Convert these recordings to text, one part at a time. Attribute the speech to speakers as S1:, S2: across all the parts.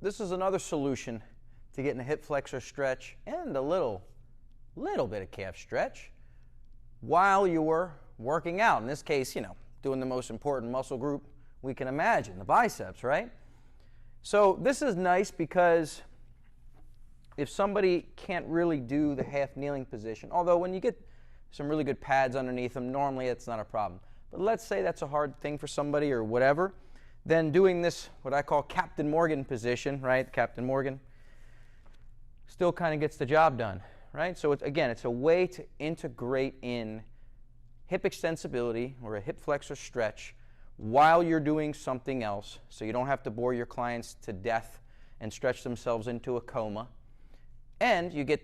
S1: this is another solution to getting a hip flexor stretch and a little bit of calf stretch while you're working out. In this case, doing the most important muscle group we can imagine, the biceps, right? So this is nice because if somebody can't really do the half kneeling position, although when you get some really good pads underneath them, normally it's not a problem. But let's say that's a hard thing for somebody or whatever, then doing this, what I call Captain Morgan position, right? Captain Morgan still kind of gets the job done, right? So again, it's a way to integrate in hip extensibility or a hip flexor stretch while you're doing something else, so you don't have to bore your clients to death and stretch themselves into a coma, and you get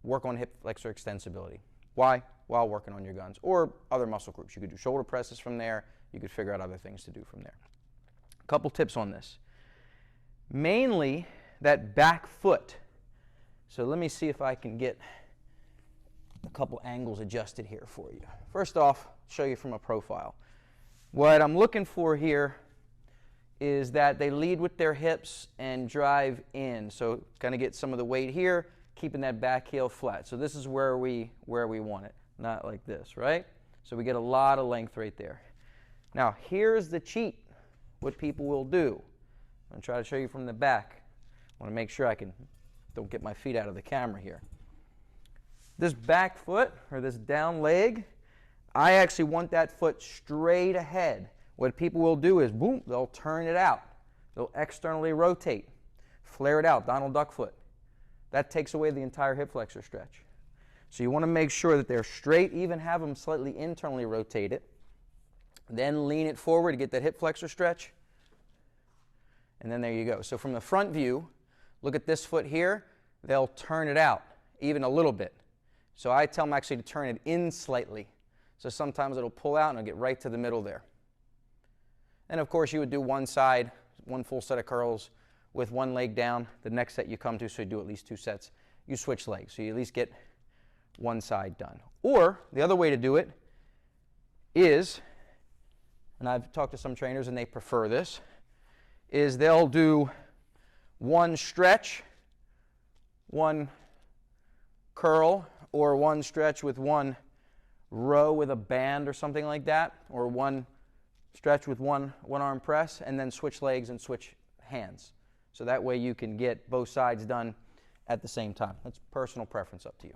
S1: work on hip flexor extensibility. Why? While working on your guns or other muscle groups. You could do shoulder presses from there. You could figure out other things to do from there. A couple tips on this. Mainly that back foot. So let me see if I can get a couple angles adjusted here for you. First off, show you from a profile. What I'm looking for here is that they lead with their hips and drive in. So kind of get some of the weight here, keeping that back heel flat. So this is where we want it, not like this, right? So we get a lot of length right there. Now here's the cheat, what people will do. I'm going to try to show you from the back. I want to make sure I don't get my feet out of the camera here. This back foot, or this down leg, I actually want that foot straight ahead. What people will do is, boom, they'll turn it out. They'll externally rotate, flare it out, Donald Duck foot. That takes away the entire hip flexor stretch. So you want to make sure that they're straight, even have them slightly internally rotate it. Then lean it forward to get that hip flexor stretch. And then there you go. So from the front view, look at this foot here. They'll turn it out, even a little bit. So I tell them actually to turn it in slightly. So sometimes it'll pull out and it'll get right to the middle there. And of course you would do one side, one full set of curls with one leg down. The next set you come to, so you do at least 2 sets, you switch legs. So you at least get one side done. Or the other way to do it is, and I've talked to some trainers and they prefer this, is they'll do one stretch, one curl, or one stretch with one row with a band or something like that, or one stretch with one arm press, and then switch legs and switch hands. So that way you can get both sides done at the same time. That's personal preference, up to you.